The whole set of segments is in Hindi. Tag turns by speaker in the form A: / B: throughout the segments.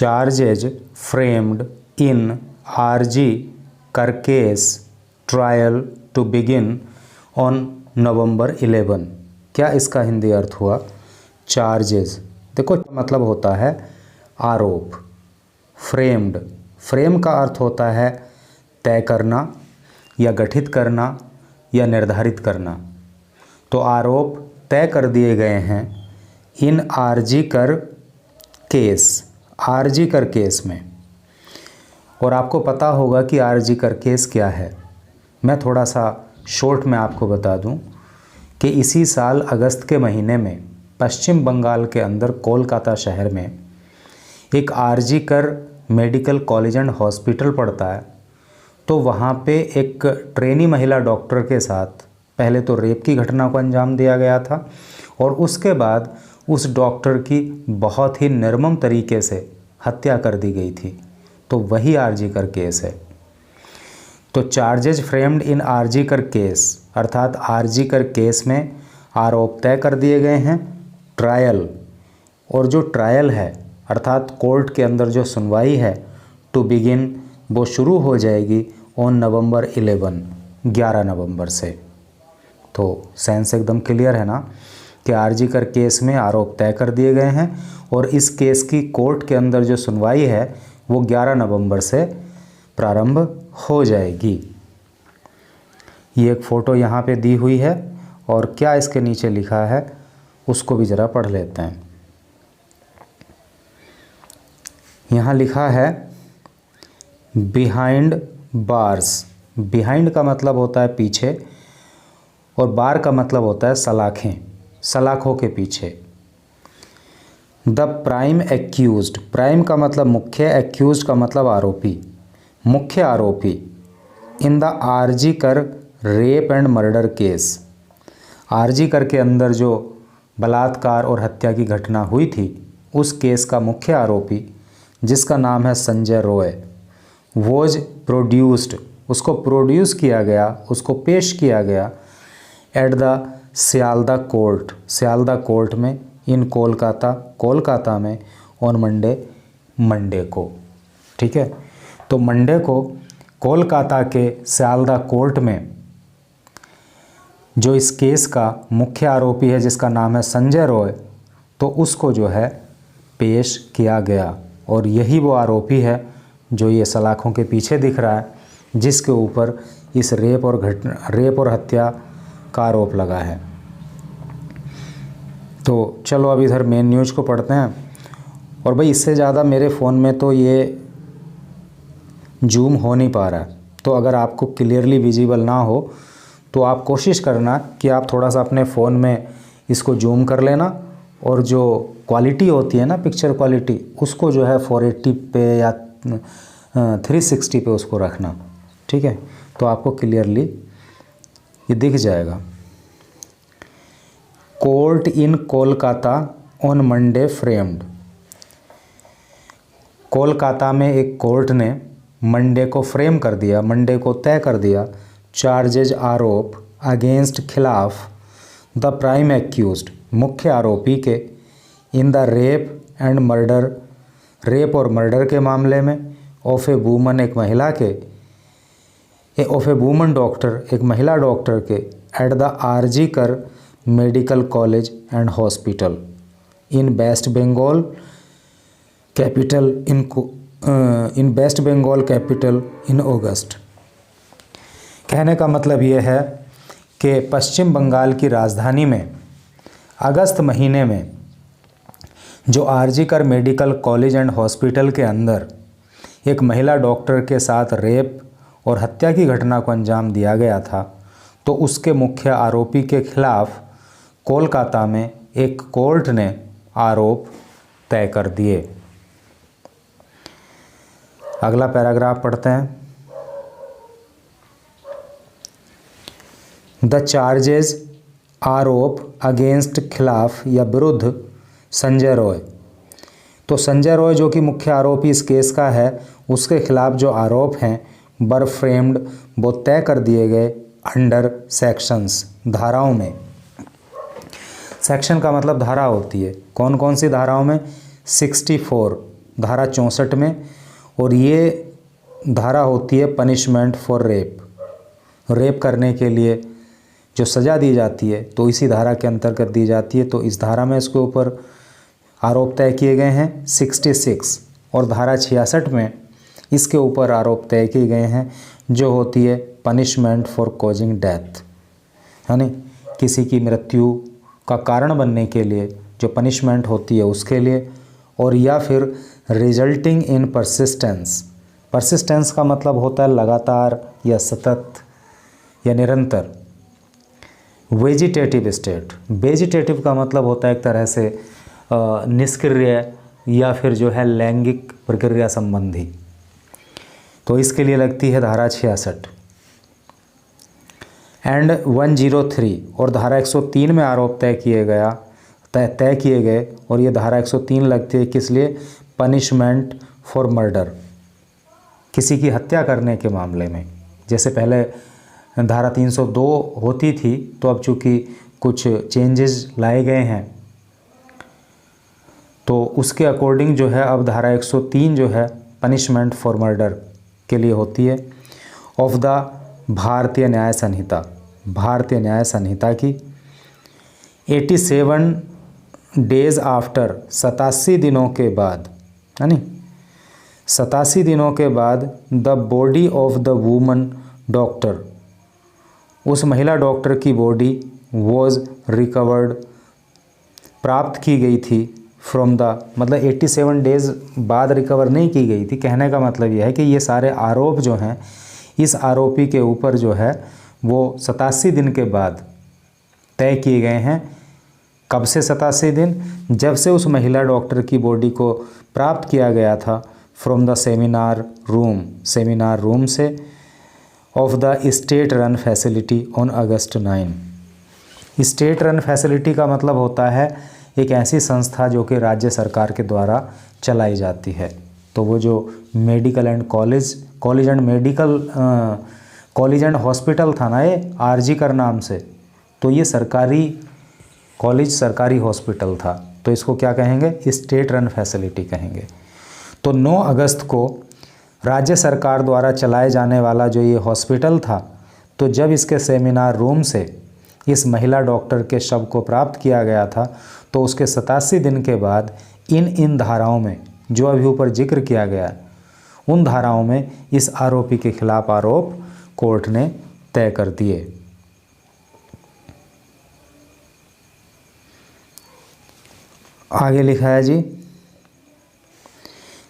A: charges framed in R.G. Karkes trial to begin on November 11। क्या इसका हिंदी अर्थ हुआ? चार्जेस, देखो मतलब होता है आरोप। फ्रेम्ड, फ्रेम का अर्थ होता है तय करना या गठित करना या निर्धारित करना। तो आरोप तय कर दिए गए हैं इन आरजी कर केस, आरजी कर केस में। और आपको पता होगा कि आरजी कर केस क्या है। मैं थोड़ा सा शॉर्ट में आपको बता दूं कि इसी साल अगस्त के महीने में पश्चिम बंगाल के अंदर कोलकाता शहर में एक RG Kar medical college and hospital पड़ता है। तो वहाँ पे एक ट्रेनी महिला डॉक्टर के साथ पहले तो रेप की घटना को अंजाम दिया गया था और उसके बाद उस डॉक्टर की बहुत ही निर्मम तरीके से हत्या कर दी गई थी। तो वही आरजी कर केस है। तो चार्जेज फ्रेम्ड इन आरजी कर केस अर्थात आरजी कर केस में आरोप तय कर दिए गए हैं। ट्रायल, और जो ट्रायल है अर्थात कोर्ट के अंदर जो सुनवाई है, टू बिगिन, वो शुरू हो जाएगी ऑन नवंबर 11 नवंबर से। तो सेंस एकदम क्लियर है ना कि आरजी कर केस में आरोप तय कर दिए गए हैं और इस केस की कोर्ट के अंदर जो सुनवाई है वो 11 नवंबर से प्रारंभ हो जाएगी। ये एक फ़ोटो यहाँ पे दी हुई है और क्या इसके नीचे लिखा है उसको भी ज़रा पढ़ लेते हैं। यहाँ लिखा है बिहाइंड बार्स। बिहाइंड का मतलब होता है पीछे और बार का मतलब होता है सलाखें, सलाखों के पीछे। द प्राइम एक्यूज्ड, प्राइम का मतलब मुख्य, एक्यूज्ड का मतलब आरोपी, मुख्य आरोपी। In the RG Kar rape and murder case, RG Kar के अंदर जो बलात्कार और हत्या की घटना हुई थी उस केस का मुख्य आरोपी जिसका नाम है संजय रॉय, वॉज प्रोड्यूस्ड, उसको प्रोड्यूस किया गया, उसको पेश किया गया at the Sealdah court, Sealdah court में इन कोलकाता, कोलकाता में ऑन मंडे, मंडे को। ठीक है, तो मंडे को कोलकाता के सियालदा कोर्ट में जो इस केस का मुख्य आरोपी है जिसका नाम है संजय रॉय, तो उसको जो है पेश किया गया। और यही वो आरोपी है जो ये सलाखों के पीछे दिख रहा है, जिसके ऊपर इस रेप और हत्या का आरोप लगा है। तो चलो अब इधर मेन न्यूज़ को पढ़ते हैं। और भाई इससे ज़्यादा मेरे फ़ोन में तो ये जूम हो नहीं पा रहा है, तो अगर आपको क्लियरली विजिबल ना हो तो आप कोशिश करना कि आप थोड़ा सा अपने फ़ोन में इसको जूम कर लेना और जो क्वालिटी होती है ना, पिक्चर क्वालिटी, उसको जो है 480 पे या 360 पे उसको रखना। ठीक है, तो आपको क्लियरली ये दिख जाएगा। Court in Kolkata on Monday framed, Kolkata में एक कोर्ट ने मंडे को फ्रेम कर दिया, मंडे को तय कर दिया, चार्जेज आरोप अगेंस्ट खिलाफ द प्राइम एक्यूज्ड, मुख्य आरोपी के, in the rape and murder, rape और मर्डर के मामले में, ऑफ ए वूमन, एक महिला के, ऑफ ए वूमन डॉक्टर, एक महिला डॉक्टर के, at the RG Kar medical college and hospital in West Bengal capital in West Bengal capital in August. कहने का मतलब ये है कि पश्चिम बंगाल की राजधानी में अगस्त महीने में जो RG Kar medical college and hospital के अंदर एक महिला डॉक्टर के साथ रेप और हत्या की घटना को अंजाम दिया गया था, तो उसके मुख्य आरोपी के खिलाफ कोलकाता में एक कोर्ट ने आरोप तय कर दिए। अगला पैराग्राफ पढ़ते हैं। द चार्जेज, आरोप अगेंस्ट, खिलाफ या विरुद्ध संजय रॉय। तो संजय रॉय जो कि मुख्य आरोपी इस केस का है, उसके खिलाफ जो आरोप हैं वर फ्रेम्ड, वो तय कर दिए गए अंडर सेक्शंस, धाराओं में। सेक्शन का मतलब धारा होती है, कौन कौन सी धाराओं में? 64 धारा 64 में, और ये धारा होती है पनिशमेंट फॉर रेप। रेप करने के लिए जो सज़ा दी जाती है तो इसी धारा के अंतर्गत दी जाती है। तो इस धारा में इसके ऊपर आरोप तय किए गए हैं 66, और धारा 66 में इसके ऊपर आरोप तय किए गए हैं जो होती है पनिशमेंट फॉर कॉजिंग डेथ, यानी किसी की मृत्यु का कारण बनने के लिए जो पनिशमेंट होती है उसके लिए, और या फिर रिजल्टिंग इन परसिस्टेंस। परसिस्टेंस का मतलब होता है लगातार या सतत या निरंतर। वेजिटेटिव स्टेट, वेजिटेटिव का मतलब होता है एक तरह से निष्क्रिय या फिर जो है लैंगिक प्रक्रिया संबंधी। तो इसके लिए लगती है धारा 66 एंड 103, और धारा 103 में आरोप तय किए गए, और ये धारा 103 लगती है किस लिए? पनिशमेंट फॉर मर्डर, किसी की हत्या करने के मामले में। जैसे पहले धारा 302 होती थी, तो अब चूँकि कुछ चेंजेस लाए गए हैं तो उसके अकॉर्डिंग जो है अब धारा 103 जो है पनिशमेंट फॉर मर्डर के लिए होती है। ऑफ द भारतीय न्याय संहिता, भारतीय न्याय संहिता की 87 डेज आफ्टर, 87 दिनों के बाद, यानी 87 दिनों के बाद the body of the woman doctor, उस महिला डॉक्टर की बॉडी वॉज रिकवर्ड, प्राप्त की गई थी फ्रॉम द, मतलब 87 डेज बाद रिकवर नहीं की गई थी। कहने का मतलब यह है कि ये सारे आरोप जो हैं इस आरोपी के ऊपर जो है वो 87 दिन के बाद तय किए गए हैं। कब से 87 दिन? जब से उस महिला डॉक्टर की बॉडी को प्राप्त किया गया था फ्रॉम द सेमिनार रूम से of the state run facility on August 9। State run facility का मतलब होता है एक ऐसी संस्था जो कि राज्य सरकार के द्वारा चलाई जाती है। तो वो जो medical and college and hospital था ना, ये आरजी कर नाम से, तो ये सरकारी कॉलेज, सरकारी हॉस्पिटल था, तो इसको क्या कहेंगे? स्टेट रन फैसिलिटी कहेंगे। तो 9 अगस्त को राज्य सरकार द्वारा चलाए जाने वाला जो ये हॉस्पिटल था, तो जब इसके सेमिनार रूम से इस महिला डॉक्टर के शव को प्राप्त किया गया था, तो उसके 87 दिन के बाद इन धाराओं में जो अभी ऊपर जिक्र किया गया, उन धाराओं में इस आरोपी के खिलाफ आरोप कोर्ट ने तय कर दिए। आगे लिखा है जी,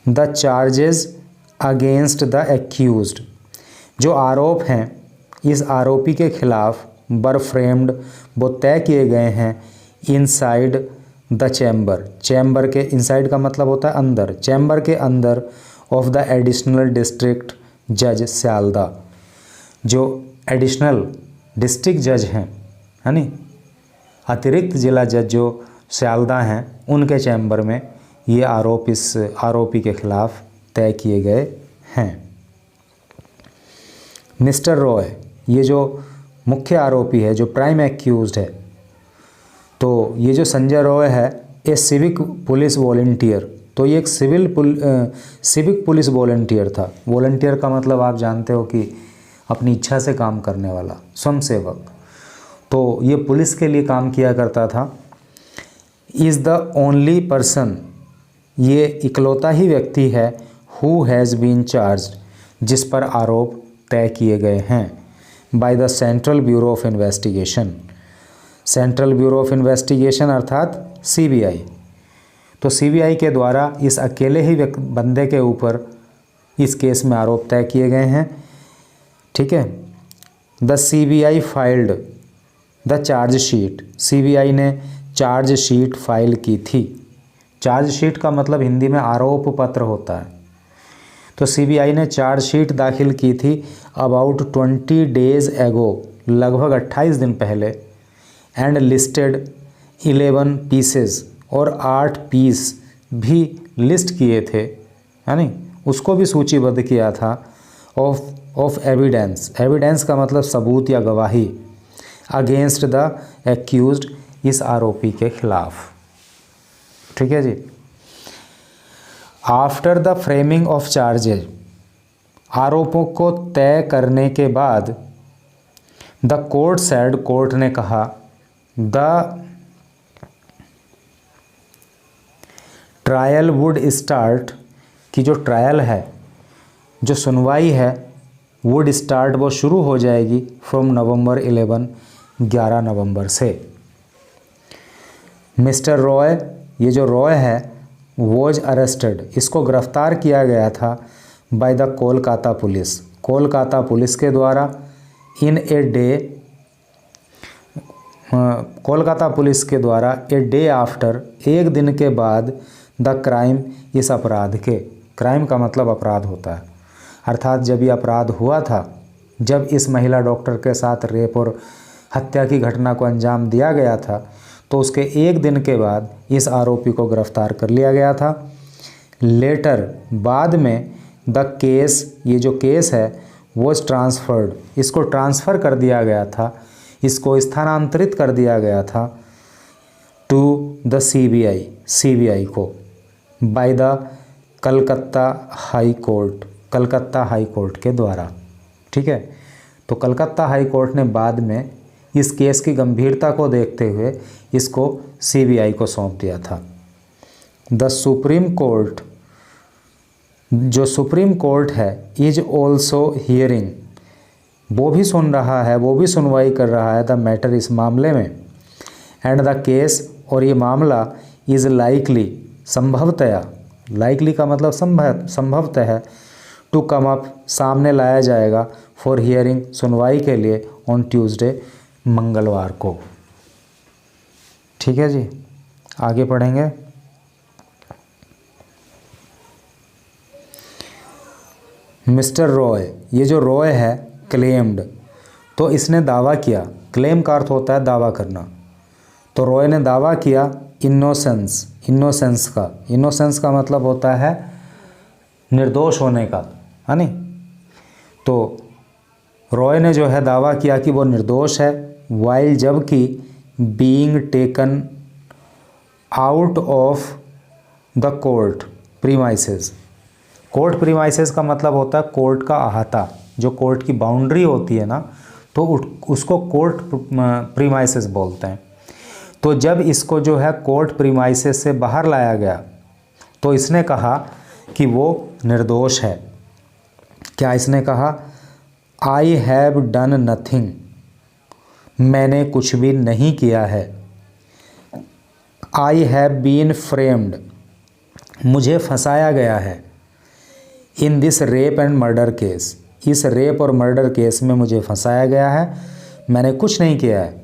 A: the charges against the accused, जो आरोप हैं इस आरोपी के खिलाफ वर फ्रेम्ड, वो तय किए गए हैं इनसाइड द चैम्बर के, इनसाइड का मतलब होता है अंदर, चैम्बर के अंदर ऑफ द एडिशनल डिस्ट्रिक्ट जज स्यालदा, जो एडिशनल डिस्ट्रिक्ट जज हैं, है नी, अतिरिक्त जिला जज जो स्यालदा हैं, उनके चैम्बर में ये आरोप इस आरोपी के खिलाफ तय किए गए हैं। मिस्टर रॉय, ये जो मुख्य आरोपी है, जो प्राइम एक्यूज्ड है, तो ये जो संजय रॉय है, ए सिविक पुलिस वॉलंटियर, तो ये एक सिविक पुलिस वॉलंटियर था। वॉलंटियर का मतलब आप जानते हो कि अपनी इच्छा से काम करने वाला, स्वयंसेवक। तो ये पुलिस के लिए काम किया करता था। इज़ द ओनली पर्सन, ये इकलौता ही व्यक्ति है, हु हैज़ बीन चार्ज्ड, जिस पर आरोप तय किए गए हैं, by the central bureau of investigation. Central bureau of investigation अर्थात CBI। तो CBI के द्वारा इस अकेले ही बंदे के ऊपर इस केस में आरोप तय किए गए हैं। ठीक है। The CBI filed the chargesheet, CBI ने चार्जशीट फाइल की थी। चार्जशीट का मतलब हिंदी में आरोप पत्र होता है। तो CBI ने चार्जशीट दाखिल की थी अबाउट 20 डेज एगो, लगभग 28 दिन पहले, एंड लिस्टेड 11 पीसेस, और 8 पीस भी लिस्ट किए थे, यानी उसको भी सूचीबद्ध किया था, ऑफ एविडेंस। एविडेंस का मतलब सबूत या गवाही, अगेंस्ट द एक्यूज्ड, इस आरोपी के खिलाफ। ठीक है जी। After the framing of charges, आरोपों को तय करने के बाद, द कोर्ट सेड, कोर्ट ने कहा, द ट्रायल वुड स्टार्ट, कि जो ट्रायल है, जो सुनवाई है, वुड स्टार्ट, वो शुरू हो जाएगी फ्रॉम नवंबर 11 नवंबर से। मिस्टर रॉय, ये जो रॉय है, वॉज अरेस्टेड, इसको गिरफ्तार किया गया था by the Kolkata police, Kolkata police के द्वारा, इन ए डे, कोलकाता पुलिस के द्वारा, ए डे आफ्टर, एक दिन के बाद, द क्राइम, इस अपराध के, क्राइम का मतलब अपराध होता है, अर्थात जब ये अपराध हुआ था, जब इस महिला डॉक्टर के साथ रेप और हत्या की घटना को अंजाम दिया गया था, तो उसके एक दिन के बाद इस आरोपी को गिरफ्तार कर लिया गया था। लेटर, बाद में, द केस, ये जो केस है, वॉज ट्रांसफर्ड, इसको ट्रांसफ़र कर दिया गया था, इसको स्थानांतरित कर दिया गया था टू द सीबीआई, सीबीआई को, by the Calcutta high court, Calcutta high court के द्वारा। ठीक है, तो कलकत्ता हाई कोर्ट ने बाद में इस केस की गंभीरता को देखते हुए इसको सीबीआई को सौंप दिया था। द सुप्रीम कोर्ट, जो सुप्रीम कोर्ट है, इज ऑल्सो हियरिंग, वो भी सुन रहा है, वो भी सुनवाई कर रहा है, द मैटर, इस मामले में, एंड द केस, और ये मामला, इज़ लाइकली, संभवतया, लाइकली का मतलब संभवतः, टू कम अप, सामने लाया जाएगा, फॉर हियरिंग, सुनवाई के लिए, ऑन ट्यूसडे, मंगलवार को। ठीक है जी, आगे पढ़ेंगे। मिस्टर रॉय, ये जो रॉय है, क्लेम्ड, तो इसने दावा किया, क्लेम का अर्थ होता है दावा करना, तो रॉय ने दावा किया इनोसेंस, इनोसेंस का, इनोसेंस का मतलब होता है निर्दोष होने का, है नहीं। तो रॉय ने जो है दावा किया कि वो निर्दोष है, वाइल, जबकि, being taken out of the court premises, court premises का मतलब होता है कोर्ट का अहाता, जो कोर्ट की बाउंड्री होती है ना, तो उसको कोर्ट प्रीमाइसेस बोलते हैं। तो जब इसको जो है कोर्ट प्रीमाइसेस से बाहर लाया गया, तो इसने कहा कि वो निर्दोष है। क्या इसने कहा? आई हैव डन नथिंग, मैंने कुछ भी नहीं किया है। आई हैव बीन फ्रेम्ड, मुझे फंसाया गया है। In this rape and murder case, इस रेप और मर्डर केस में मुझे फंसाया गया है, मैंने कुछ नहीं किया है।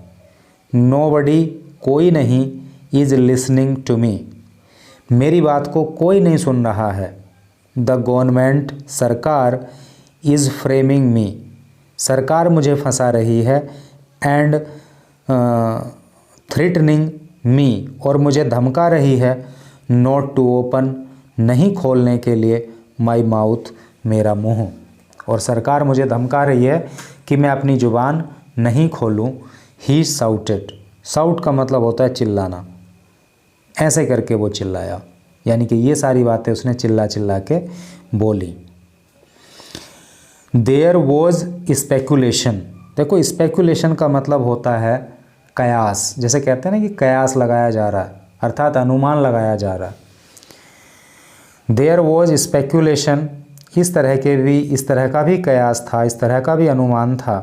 A: नोबडी, कोई नहीं, इज़ लिसनिंग टू मी, मेरी बात को कोई नहीं सुन रहा है। द गवर्नमेंट, सरकार, इज़ फ्रेमिंग मी, सरकार मुझे फंसा रही है। एंड थ्रेटनिंग मी, और मुझे धमका रही है। नॉट टू ओपन, नहीं खोलने के लिए। माई माउथ, मेरा मुँह, और सरकार मुझे धमका रही है कि मैं अपनी ज़ुबान नहीं खोलूं। ही साउटेड, साउट का मतलब होता है चिल्लाना, ऐसे करके वो चिल्लाया, यानी कि ये सारी बातें उसने चिल्ला चिल्ला के बोली। देयर वॉज स्पेकुलेशन, देखो स्पेकुलेशन का मतलब होता है कयास, जैसे कहते हैं ना कि कयास लगाया जा रहा है, अर्थात अनुमान लगाया जा रहा है। देयर वॉज स्पेकुलेशन, इस तरह का भी कयास था, इस तरह का भी अनुमान था।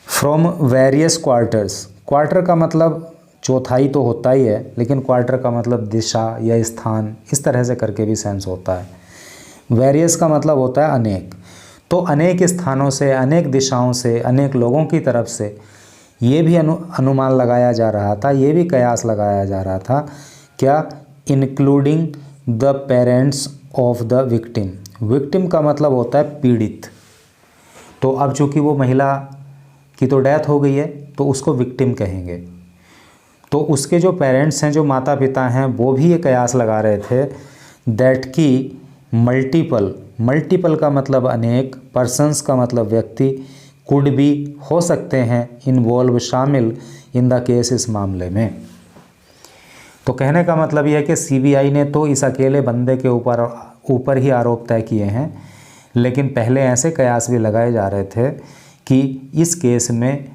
A: फ्रॉम वेरियस क्वार्टर्स, क्वार्टर का मतलब चौथाई तो होता ही है, लेकिन क्वार्टर का मतलब दिशा या स्थान, इस तरह से करके भी सेंस होता है। वेरियस का मतलब होता है अनेक, तो अनेक स्थानों से, अनेक दिशाओं से, अनेक लोगों की तरफ से ये भी अनुमान लगाया जा रहा था, ये भी कयास लगाया जा रहा था। क्या? Including the parents of the victim, victim का मतलब होता है पीड़ित। तो अब चूँकि वो महिला की तो डेथ हो गई है, तो उसको विक्टिम कहेंगे। तो उसके जो पेरेंट्स हैं, जो माता पिता हैं, वो भी ये कयास लगा रहे थे दैट की मल्टीपल, मल्टीपल का मतलब अनेक, पर्सन्स का मतलब व्यक्ति, कुड बी, हो सकते हैं, इन्वॉल्व, शामिल, इन द केस, इस मामले में। तो कहने का मतलब यह है कि सीबीआई ने तो इस अकेले बंदे के ऊपर ही आरोप तय किए हैं, लेकिन पहले ऐसे कयास भी लगाए जा रहे थे कि इस केस में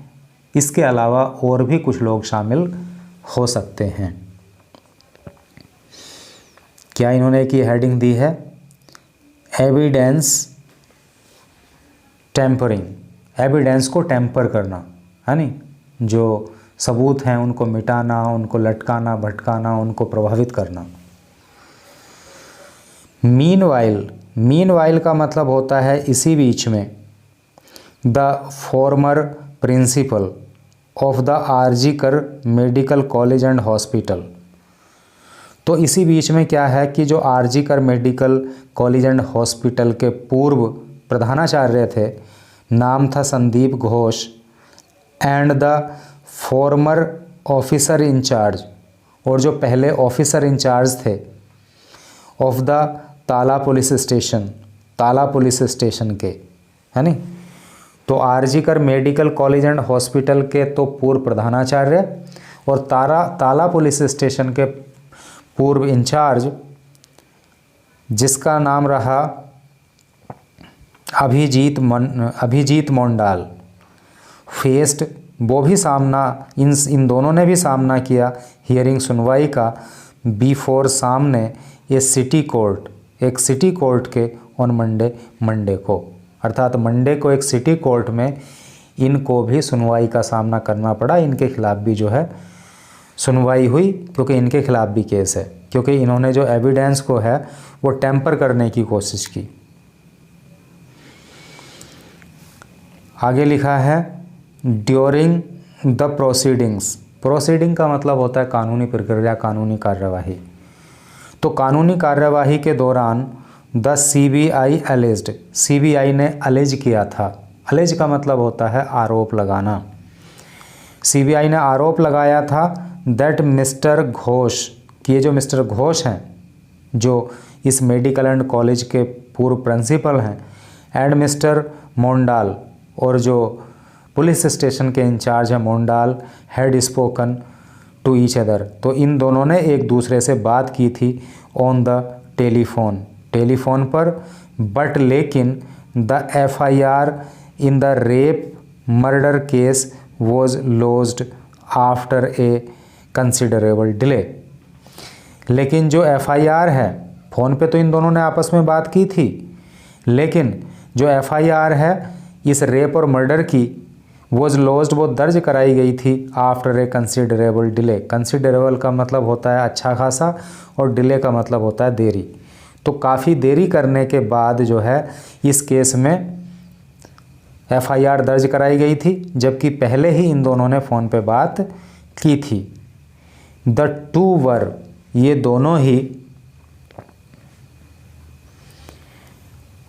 A: इसके अलावा और भी कुछ लोग शामिल हो सकते हैं। क्या इन्होंने एक हेडिंग दी है, एविडेंस टेम्परिंग, एविडेंस को टेम्पर करना, है नी, जो सबूत हैं उनको मिटाना, उनको लटकाना, भटकाना, उनको प्रभावित करना। मीनवाइल का मतलब होता है इसी बीच में। The former principal of the RG Kar medical college and hospital. तो इसी बीच में क्या है कि जो RG Kar medical college and hospital के पूर्व प्रधानाचार्य थे, नाम था Sandeep Ghosh, and the former officer in charge, और जो पहले ऑफिसर इंचार्ज थे of the Tala police station के, है नी। तो RG Kar medical college and hospital के तो पूर्व प्रधानाचार्य और ताला पुलिस स्टेशन के पूर्व इंचार्ज, जिसका नाम रहा अभिजीत मोंडाल, फेस्ड, वो भी सामना, इन दोनों ने भी सामना किया हियरिंग सुनवाई का बिफोर सामने एक सिटी कोर्ट के ऑन मंडे को, अर्थात मंडे को एक सिटी कोर्ट में इनको भी सुनवाई का सामना करना पड़ा। इनके खिलाफ भी जो है सुनवाई हुई, क्योंकि इनके खिलाफ भी केस है, क्योंकि इन्होंने जो एविडेंस को है वो टेम्पर करने की कोशिश की। आगे लिखा है ड्यूरिंग द प्रोसीडिंग्स। प्रोसीडिंग का मतलब होता है कानूनी प्रक्रिया, कानूनी कार्यवाही। तो कानूनी कार्यवाही के दौरान द सीबीआई एलिज्ड, सीबीआई ने अलेज किया था। अलेज का मतलब होता है आरोप लगाना। सीबीआई ने आरोप लगाया था दैट मिस्टर घोष, कि ये जो मिस्टर घोष हैं जो इस मेडिकल एंड कॉलेज के पूर्व प्रिंसिपल हैं, एंड मिस्टर मोंडाल, और जो पुलिस स्टेशन के इंचार्ज हैं Mondal, had spoken to each other. तो इन दोनों ने एक दूसरे से बात की थी ऑन द टेलीफोन पर, बट लेकिन the FIR in the rape murder case was lodged after a considerable delay. लेकिन जो एफआईआर है, फ़ोन पे तो इन दोनों ने आपस में बात की थी, लेकिन जो एफआईआर है इस रेप और मर्डर की वॉज लॉज्ड, वो दर्ज कराई गई थी after a considerable delay. Considerable का मतलब होता है अच्छा खासा और डिले का मतलब होता है देरी। तो काफ़ी देरी करने के बाद जो है इस केस में एफआईआर दर्ज कराई गई थी, जबकि पहले ही इन दोनों ने फ़ोन पे बात की थी। द टू वर, ये दोनों ही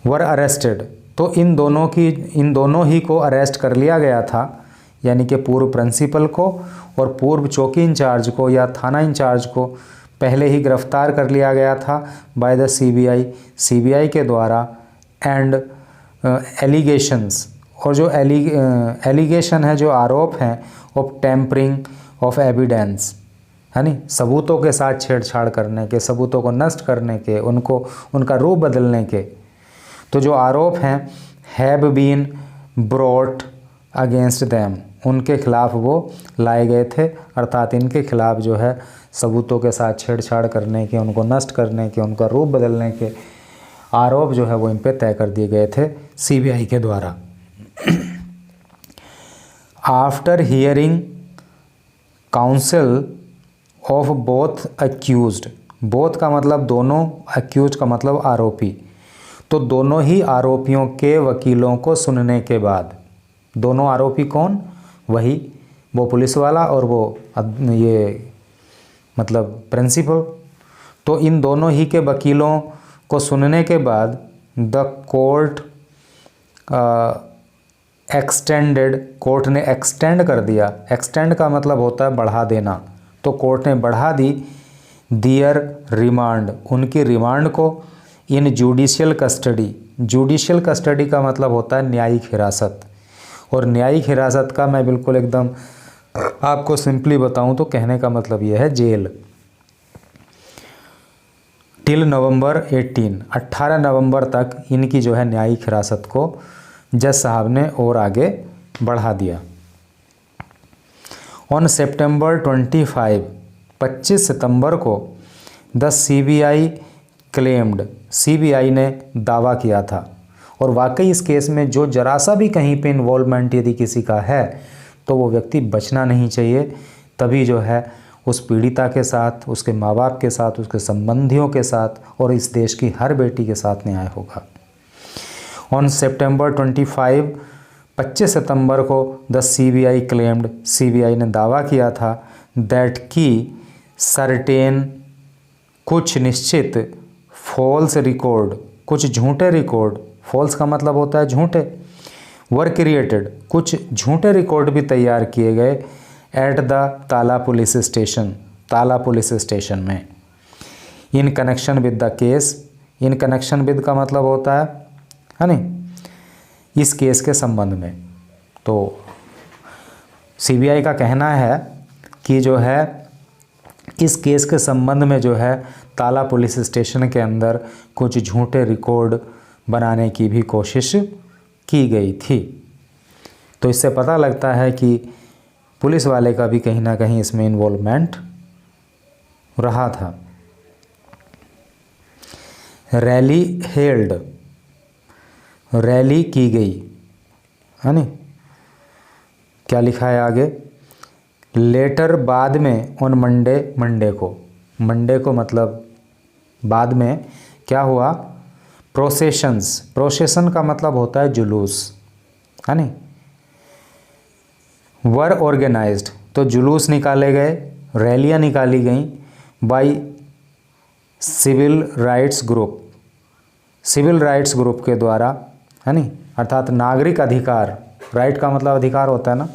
A: वर अरेस्टेड। तो इन दोनों ही को अरेस्ट कर लिया गया था, यानी कि पूर्व प्रिंसिपल को और पूर्व चौकी इंचार्ज को या थाना इंचार्ज को पहले ही गिरफ्तार कर लिया गया था बाय द सीबीआई के द्वारा। एंड एलिगेशंस, और जो एलिगेशन है, जो आरोप हैं, ऑफ टेम्परिंग ऑफ एविडेंस, है नी, सबूतों के साथ छेड़छाड़ करने के, सबूतों को नष्ट करने के, उनका रूप बदलने के। तो जो आरोप हैं have been brought against them, उनके खिलाफ वो लाए गए थे, अर्थात इनके खिलाफ जो है सबूतों के साथ छेड़छाड़ करने के, उनको नष्ट करने के, उनका रूप बदलने के आरोप जो है वो इन पे तय कर दिए गए थे सीबीआई के द्वारा। After hearing council of both accused, both का मतलब दोनों, अक्यूज का मतलब आरोपी। तो दोनों ही आरोपियों के वकीलों को सुनने के बाद, दोनों आरोपी कौन, वही वो पुलिस वाला और वो ये मतलब प्रिंसिपल। तो इन दोनों ही के वकीलों को सुनने के बाद द कोर्ट एक्सटेंडेड, कोर्ट ने एक्सटेंड कर दिया। एक्सटेंड का मतलब होता है बढ़ा देना। तो कोर्ट ने बढ़ा दी दियर रिमांड, उनकी रिमांड को, इन जुडिशियल कस्टडी। जुडिशियल कस्टडी का मतलब होता है न्यायिक हिरासत, और न्यायिक हिरासत का मैं बिल्कुल एकदम आपको सिंपली बताऊं तो कहने का मतलब यह है जेल। टिल नवंबर 18 नवंबर तक इनकी जो है न्यायिक हिरासत को जज साहब ने और आगे बढ़ा दिया। ऑन सितंबर 25 सितंबर को द सीबीआई क्लेम्ड, सीबीआई ने दावा किया था, और वाकई इस केस में जो जरा सा भी कहीं पे इन्वॉल्वमेंट यदि किसी का है तो वो व्यक्ति बचना नहीं चाहिए, तभी जो है उस पीड़िता के साथ, उसके माँ बाप के साथ, उसके संबंधियों के साथ और इस देश की हर बेटी के साथ न्याय होगा। ऑन सितंबर 25 सितंबर को द सीबीआई क्लेम्ड, सीबीआई ने दावा किया था दैट की सर्टेन, कुछ निश्चित, फॉल्स रिकॉर्ड, कुछ झूठे रिकॉर्ड, फॉल्स का मतलब होता है झूठे, वर क्रिएटेड, कुछ झूठे रिकॉर्ड भी तैयार किए गए at the Tala police station, ताला पुलिस स्टेशन में, in connection with the case, in connection with का मतलब होता है नहीं, इस केस के संबंध में। तो सीबीआई का कहना है कि जो है इस केस के संबंध में जो है ताला पुलिस स्टेशन के अंदर कुछ झूठे रिकॉर्ड बनाने की भी कोशिश की गई थी। तो इससे पता लगता है कि पुलिस वाले का भी कहीं ना कहीं इसमें इन्वॉल्वमेंट रहा था। रैली हेल्ड, रैली की गई है नी, क्या लिखा है आगे, लेटर बाद में ऑन मंडे, मंडे को, मंडे को मतलब बाद में क्या हुआ, प्रोसेशंस, प्रोसेशन का मतलब होता है जुलूस है नी, वर ऑर्गेनाइज्ड, तो जुलूस निकाले गए, रैलियां निकाली गई by civil rights group, civil rights group के द्वारा है नी, अर्थात नागरिक अधिकार, राइट का मतलब अधिकार होता है ना,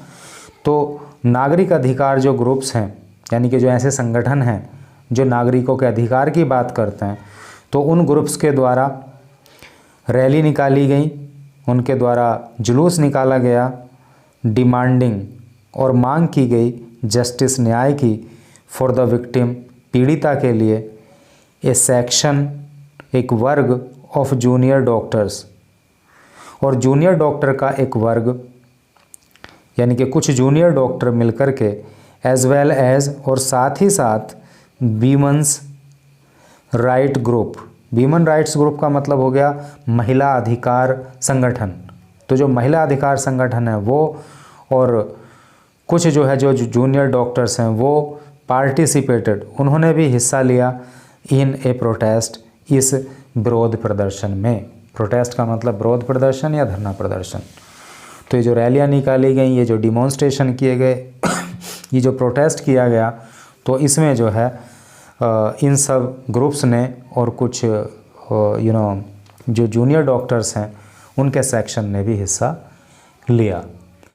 A: तो नागरिक अधिकार जो ग्रुप्स हैं, यानी कि जो ऐसे संगठन हैं जो नागरिकों के अधिकार की बात करते हैं, तो उन ग्रुप्स के द्वारा रैली निकाली गई, उनके द्वारा जुलूस निकाला गया, डिमांडिंग, और मांग की गई जस्टिस, न्याय की, फॉर द विक्टिम, पीड़िता के लिए, ए सेक्शन, एक वर्ग ऑफ जूनियर डॉक्टर्स, और जूनियर डॉक्टर का एक वर्ग, यानी कि कुछ जूनियर डॉक्टर मिलकर के, एज वेल एज, और साथ ही साथ women's right group, women rights group का मतलब हो गया महिला अधिकार संगठन, तो जो महिला अधिकार संगठन है वो, और कुछ जो है जो जूनियर डॉक्टर्स हैं वो पार्टिसिपेटेड, उन्होंने भी हिस्सा लिया इन ए प्रोटेस्ट, इस विरोध प्रदर्शन में। प्रोटेस्ट का मतलब विरोध प्रदर्शन या धरना प्रदर्शन। तो ये जो रैलियां निकाली गई, ये जो डिमॉन्स्ट्रेशन किए गए, ये जो प्रोटेस्ट किया गया, तो इसमें जो है इन सब ग्रुप्स ने और कुछ जो जूनियर डॉक्टर्स हैं उनके सेक्शन ने भी हिस्सा लिया।